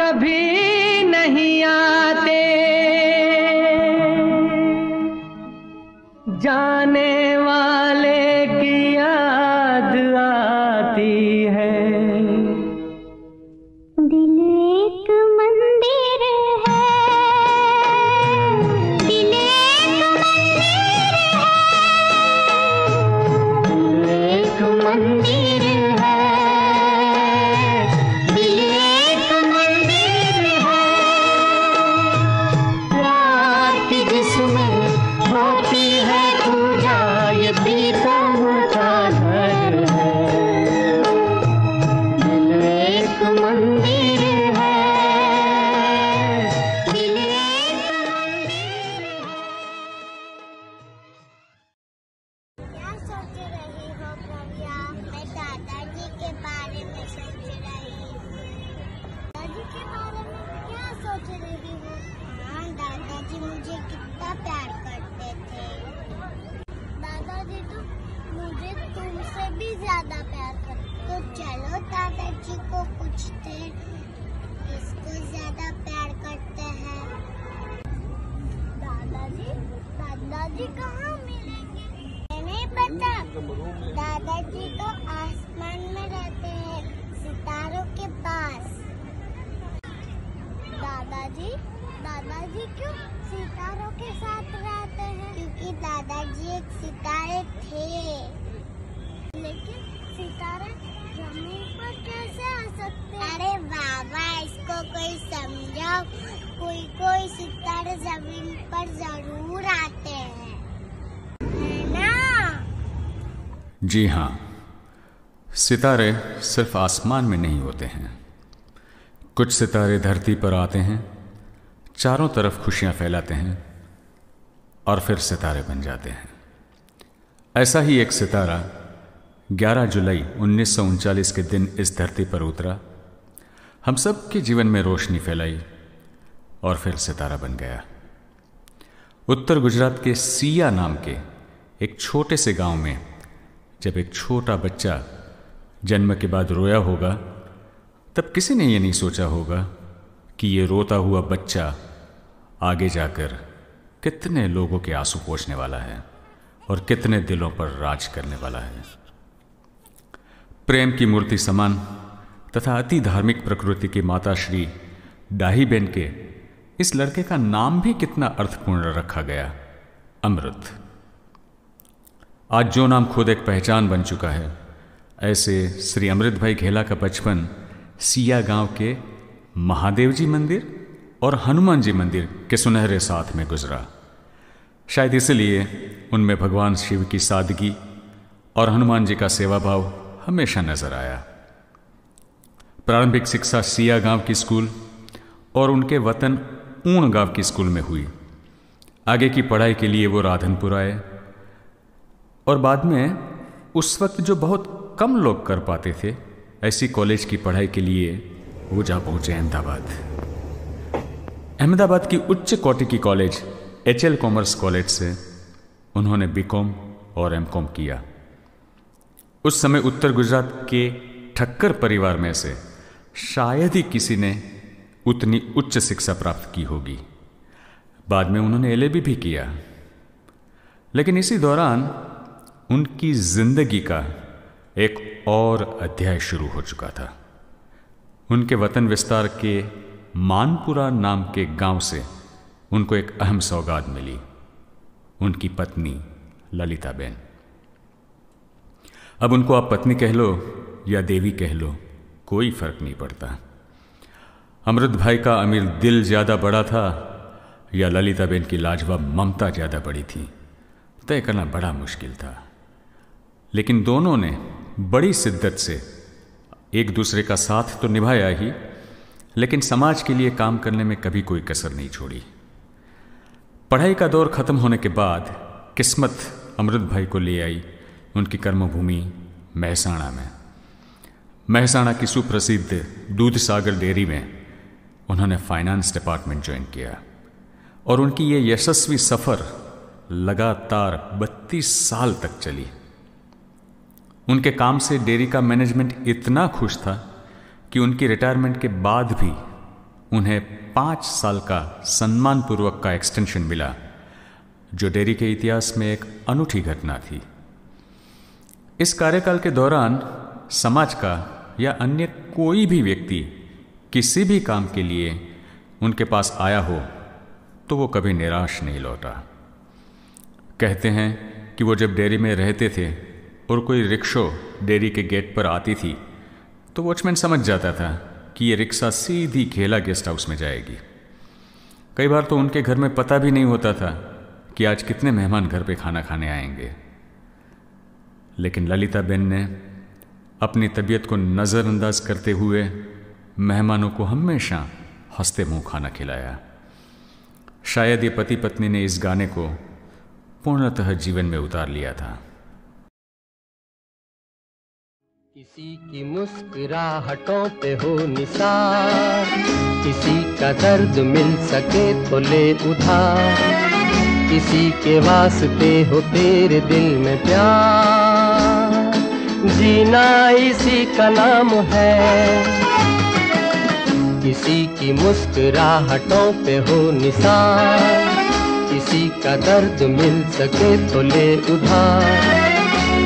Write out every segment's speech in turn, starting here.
कभी नहीं आते, जाने वाले की याद आती है। दिल एक मंदिर है, दिल एक मंदिर है, दिल एक मंदिर है, प्यार की जिसमें होती है पूजा, ये प्रीतम का घर है। दिल एक मंदिर है, दिल एक मंदिर है। क्या सोच रही हो भव्या? मैं दादाजी के बारे में सोच रही हूँ। दादाजी के बारे में क्या सोच रही हो? हाँ, दादाजी मुझे कितना प्यार करते थे। दादाजी तो मुझे तुमसे भी ज्यादा प्यार करते। तो चलो दादाजी को पूछते हैं, किसको ज्यादा प्यार करते हैं। दादाजी कहाँ मिलेंगे? नहीं पता। दादाजी तो आसमान में रहते हैं, सितारों के पास। दादाजी क्यों सितारों के साथ रहते हैं? क्योंकि दादाजी एक सितारे थे। लेकिन सितारे जमीन पर कैसे आ सकते हैं? अरे बाबा, इसको कोई समझाओ। कोई सितारे जमीन पर जरूर आते हैं, है ना? जी हाँ, सितारे सिर्फ आसमान में नहीं होते हैं। कुछ सितारे धरती पर आते हैं, चारों तरफ खुशियां फैलाते हैं और फिर सितारे बन जाते हैं। ऐसा ही एक सितारा 11 जुलाई 1939 के दिन इस धरती पर उतरा, हम सब के जीवन में रोशनी फैलाई और फिर सितारा बन गया। उत्तर गुजरात के सिया नाम के एक छोटे से गांव में जब एक छोटा बच्चा जन्म के बाद रोया होगा, तब किसी ने यह नहीं सोचा होगा कि ये रोता हुआ बच्चा आगे जाकर कितने लोगों के आंसू पोंछने वाला है और कितने दिलों पर राज करने वाला है। प्रेम की मूर्ति समान तथा अति धार्मिक प्रकृति की माता श्री डाहीबेन के इस लड़के का नाम भी कितना अर्थपूर्ण रखा गया, अमृत। आज जो नाम खुद एक पहचान बन चुका है, ऐसे श्री अमृत भाई घेला का बचपन सिया गांव के महादेव जी मंदिर और हनुमान जी मंदिर के सुनहरे साथ में गुजरा। शायद इसलिए उनमें भगवान शिव की सादगी और हनुमान जी का सेवा भाव हमेशा नजर आया। प्रारंभिक शिक्षा सिया गांव की स्कूल और उनके वतन ऊण गांव की स्कूल में हुई। आगे की पढ़ाई के लिए वो राधनपुर आए और बाद में उस वक्त जो बहुत कम लोग कर पाते थे, ऐसी कॉलेज की पढ़ाई के लिए वो जा पहुंचे अहमदाबाद। अहमदाबाद की उच्च कोटि की कॉलेज HL कॉमर्स कॉलेज से उन्होंने BCom और MCom किया। उस समय उत्तर गुजरात के ठक्कर परिवार में से शायद ही किसी ने उतनी उच्च शिक्षा प्राप्त की होगी। बाद में उन्होंने LLB भी किया। लेकिन इसी दौरान उनकी जिंदगी का एक और अध्याय शुरू हो चुका था। उनके वतन विस्तार के मानपुरा नाम के गांव से उनको एक अहम सौगात मिली, उनकी पत्नी ललिताबेन। अब उनको आप पत्नी कह लो या देवी कह लो, कोई फर्क नहीं पड़ता। अमृत भाई का अमीर दिल ज्यादा बड़ा था या ललिताबेन की लाजवाब ममता ज्यादा बड़ी थी, तय करना बड़ा मुश्किल था। लेकिन दोनों ने बड़ी शिद्दत से एक दूसरे का साथ तो निभाया ही, लेकिन समाज के लिए काम करने में कभी कोई कसर नहीं छोड़ी। पढ़ाई का दौर खत्म होने के बाद किस्मत अमृत भाई को ले आई उनकी कर्मभूमि महसाणा में। महसाणा की सुप्रसिद्ध दूध सागर डेयरी में उन्होंने फाइनेंस डिपार्टमेंट ज्वाइन किया और उनकी ये यशस्वी सफर लगातार 32 साल तक चली। उनके काम से डेयरी का मैनेजमेंट इतना खुश था कि उनकी रिटायरमेंट के बाद भी उन्हें 5 साल का सम्मानपूर्वक का एक्सटेंशन मिला, जो डेयरी के इतिहास में एक अनूठी घटना थी। इस कार्यकाल के दौरान समाज का या अन्य कोई भी व्यक्ति किसी भी काम के लिए उनके पास आया हो तो वो कभी निराश नहीं लौटा। कहते हैं कि वो जब डेयरी में रहते थे और कोई रिक्शो डेयरी के गेट पर आती थी तो वॉचमैन समझ जाता था कि ये रिक्शा सीधी खेला गेस्ट हाउस में जाएगी। कई बार तो उनके घर में पता भी नहीं होता था कि आज कितने मेहमान घर पे खाना खाने आएंगे। लेकिन ललिताबेन ने अपनी तबीयत को नज़रअंदाज करते हुए मेहमानों को हमेशा हंसते मुंह खाना खिलाया। शायद ये पति पत्नी ने इस गाने को पूर्णतः जीवन में उतार लिया था। किसी की मुस्कुराहटों पे हो निसार, किसी का दर्द मिल सके तो ले उधार, किसी के वास्ते हो तेरे दिल में प्यार, जीना इसी का नाम है। किसी की मुस्कुराहटों पे हो निसार, किसी का दर्द मिल सके तो ले उधार,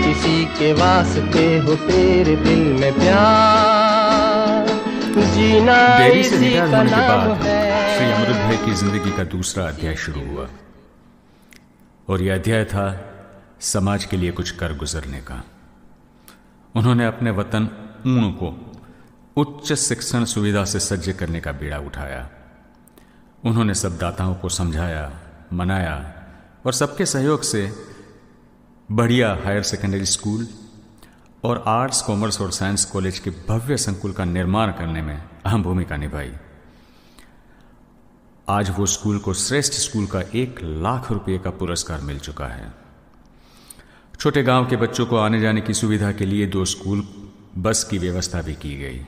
किसी के वास्ते हो तेरे दिल में प्यार, जीना डेयरी से इसी रिटायर का होने के नाम बाद है। श्री अमृत भाई की जिंदगी का दूसरा अध्याय शुरू हुआ और यह अध्याय था समाज के लिए कुछ कर गुजरने का। उन्होंने अपने वतन ऊण को उच्च शिक्षण सुविधा से सज्ज करने का बीड़ा उठाया। उन्होंने सब दाताओं को समझाया, मनाया और सबके सहयोग से बढ़िया हायर सेकेंडरी स्कूल और आर्ट्स, कॉमर्स और साइंस कॉलेज के भव्य संकुल का निर्माण करने में अहम भूमिका निभाई। आज वो स्कूल को श्रेष्ठ स्कूल का 1 लाख रुपए का पुरस्कार मिल चुका है। छोटे गांव के बच्चों को आने जाने की सुविधा के लिए 2 स्कूल बस की व्यवस्था भी की गई।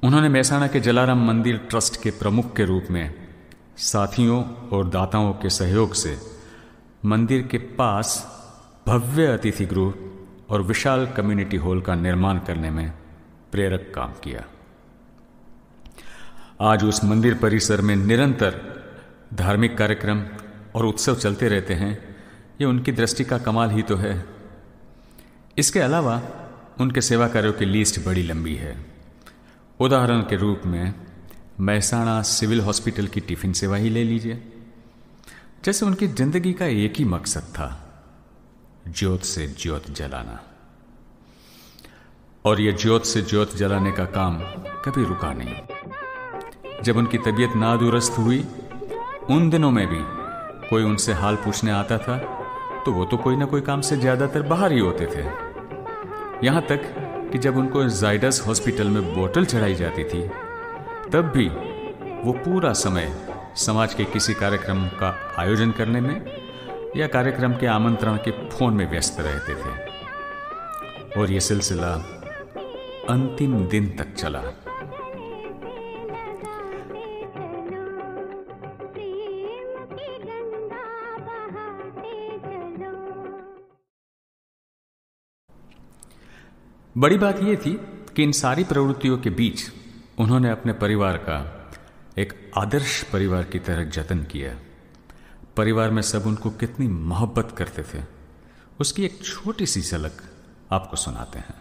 उन्होंने मेहसाणा के जलाराम मंदिर ट्रस्ट के प्रमुख के रूप में साथियों और दाताओं के सहयोग से मंदिर के पास भव्य अतिथि गृह और विशाल कम्युनिटी हॉल का निर्माण करने में प्रेरक काम किया। आज उस मंदिर परिसर में निरंतर धार्मिक कार्यक्रम और उत्सव चलते रहते हैं। ये उनकी दृष्टि का कमाल ही तो है। इसके अलावा उनके सेवा कार्यों की लिस्ट बड़ी लंबी है। उदाहरण के रूप में मेहसाणा सिविल हॉस्पिटल की टिफिन सेवा ही ले लीजिए। जैसे उनकी जिंदगी का एक ही मकसद था, ज्योत से ज्योत जलाना, और यह ज्योत से ज्योत जलाने का काम कभी रुका नहीं। जब उनकी तबीयत नादुरुस्त हुई, उन दिनों में भी कोई उनसे हाल पूछने आता था तो वो तो कोई ना कोई काम से ज्यादातर बाहर ही होते थे। यहां तक कि जब उनको जाइडस हॉस्पिटल में बोतल चढ़ाई जाती थी तब भी वो पूरा समय समाज के किसी कार्यक्रम का आयोजन करने में या कार्यक्रम के आमंत्रण के फोन में व्यस्त रहते थे। और यह सिलसिला अंतिम दिन तक चला। बड़ी बात यह थी कि इन सारी प्रवृत्तियों के बीच उन्होंने अपने परिवार का एक आदर्श परिवार की तरह जतन किया। परिवार में सब उनको कितनी मोहब्बत करते थे, उसकी एक छोटी सी झलक आपको सुनाते हैं।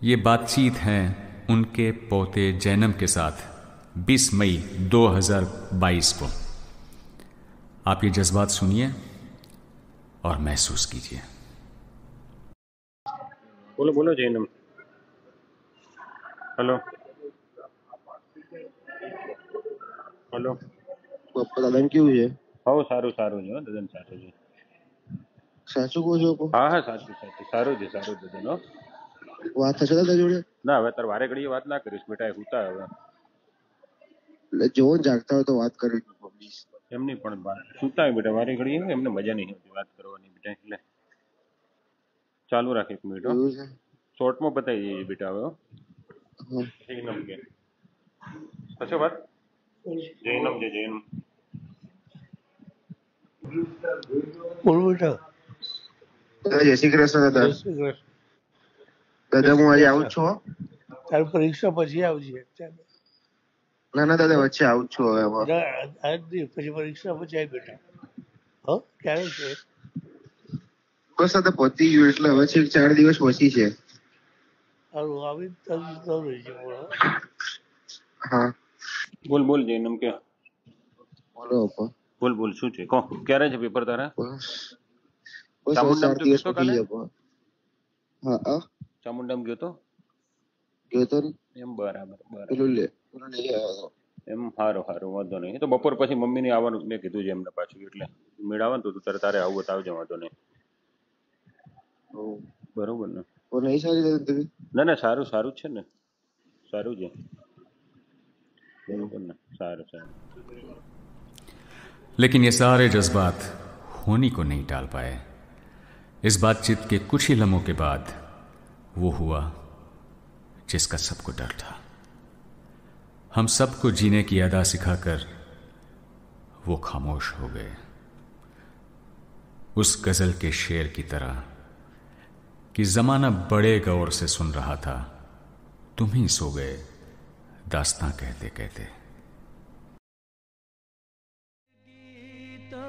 ये बातचीत है उनके पोते जैनम के साथ 20 मई 2022 को। आप ये जज्बात सुनिए और महसूस कीजिए। बोलो बोलो जैनम। Hello hello. પપ્પા દાદાને કેવું છે? હો સારું સારું છે હો દદન, સારું છે. સાચું કહો છો? હા હા સાચું સાચું સારું છે દદન હો. વાત થશે દાદા જોડે? ના હવે તાર વારે ઘડીએ વાત ના કરીશ બેટા, એ હુતા હવે. એટલે જો જાગતા હોય તો વાત કરી પ્લીઝ. એમની પણ સુતા હોય બેટા વારે ઘડીએ, એમને મજા નહીં આવતી વાત કરવાની બેટા, એટલે ચાલુ રાખ 1 મિનિટ હો. શોર્ટમાં બતાવી દઈએ બેટા હવે હો. જૈનમ કે થશે વાત? જૈનમ છે જૈનમ. બોલ બેટા. દાદા જય શ્રી કૃષ્ણ. દાદા દાદા હું આજે આવું જ છું હો. તારી પરીક્ષા પછી આવજે. ના દાદા વચ્ચે આવું છું હવે આમાં. આજ નહીં, પછી પરીક્ષા પછી આવી બેટા. હો ક્યારે છે? બસ આ તો પતી ગયું એટલે હવે છેક 4 દિવસ પછી છે. સારું આવી તો રહેજે. હા બોલ બોલ જૈનમ કે બોલો પપ્પા. બોલ શું છે કહો. ક્યારે છે પેપર તારા? બસ બસ ચામુંડામ 4 દિવસ ગયો તો પછી કાલે? છે પપ્પા. હા ચામુંડામ ગયો તો ગયો તો ને. એમ બરાબર પેલું લઈ આવ્યો હતો. એમ સારું વાંધો નહીં. એ તો બપોર પછી મમ્મીને આવવાનું મેં કીધું છે એમને પાછું, એટલે મેળાવાનું તો તું તારે આવું તો આવજો, વાંધો નહીં. બરોબર ને? નહીં સારી તમે? ના સારું જ છે ને, સારું છે. बरोबर ना, सारे लेकिन ये सारे जज्बात होनी को नहीं टाल पाए। इस बातचीत के कुछ ही लम्हों के बाद वो हुआ जिसका सबको डर था। हम सबको जीने की अदा सिखाकर वो खामोश हो गए, उस गजल के शेर की तरह कि जमाना बड़े गौर से सुन रहा था, तुम ही सो गए दास्तां कहते कहते। तो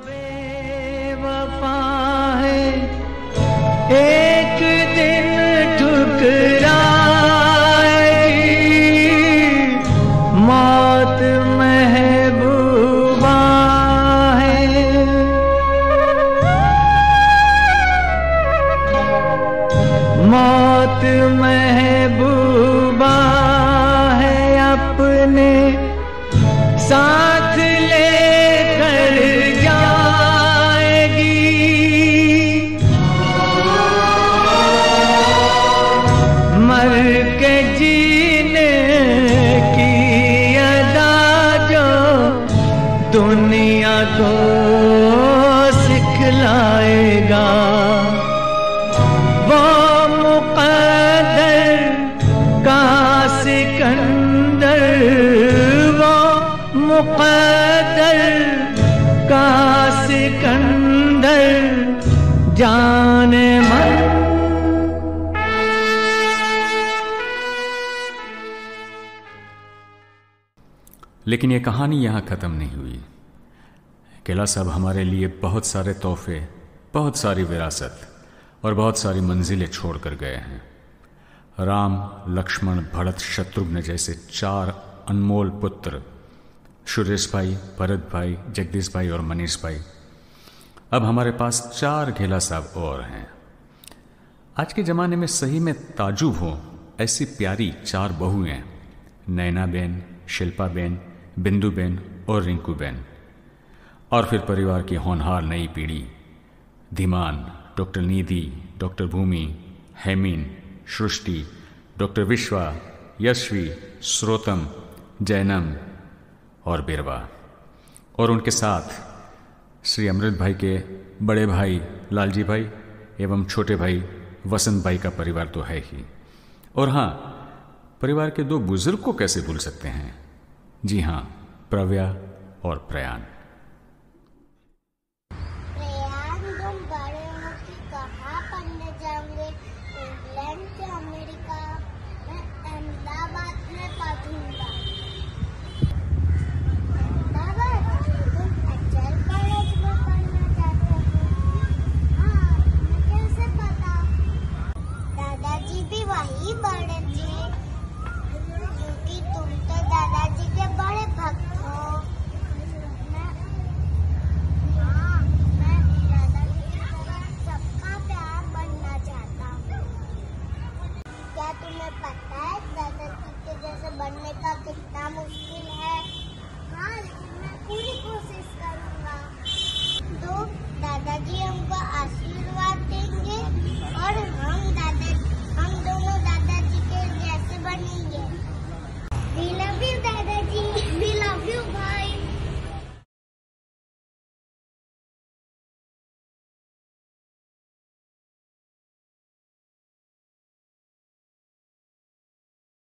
बेवफा है, एक दिन ठुकराएगी, मौत महबूबा है। मौत महबूबा अपने साथ लेकर जाएगी, मर के जीने की अदा जो दुनिया को सिखलाएगा, वो मुक़द्दर का सिकंदर, वो मुक़द्दर का सिकंदर जाने मन। लेकिन ये कहानी यहाँ ख़त्म नहीं हुई। किला साहब हमारे लिए बहुत सारे तोहफे, बहुत सारी विरासत और बहुत सारी मंजिलें छोड़ कर गए हैं। राम, लक्ष्मण, भरत, शत्रुघ्न जैसे 4 अनमोल पुत्र, सुरेश भाई, भरत भाई, जगदीश भाई और मनीष भाई। अब हमारे पास 4 घेला साहब और हैं। आज के ज़माने में सही में ताजुब हो ऐसी प्यारी 4 बहुएं, नैना बेन, शिल्पा बेन, बिंदु बेन और रिंकू बेन। और फिर परिवार की होनहार नई पीढ़ी, धीमान, डॉक्टर निधि, डॉक्टर भूमि, हेमीन, सृष्टि, डॉक्टर विश्वा, यशवी, श्रोतम, जैनम और बिरवा। और उनके साथ श्री अमृत भाई के बड़े भाई लालजी भाई एवं छोटे भाई वसंत भाई का परिवार तो है ही। और हाँ, परिवार के 2 बुजुर्ग को कैसे भूल सकते हैं? जी हाँ, प्रव्या और प्रयान। प्रयान, तुम बड़े हो कि कहाँ पढ़ने जाओगे? इंग्लैंड के अमेरिका? मैं अहमदाबाद में पढ़ूंगा। अहमदाबाद? तुम HL कॉलेज में पढ़ना चाहते हो? हाँ, तुम्हें कैसे पता? दादाजी भी वही बड़े थे, क्योंकि तुम तो दादाजी के बड़े भक्त हो। मैं दादाजी की तरह सबका प्यार बनना चाहता हूँ। क्या तुम्हें पता है दादाजी के जैसे बनने का कितना मुश्किल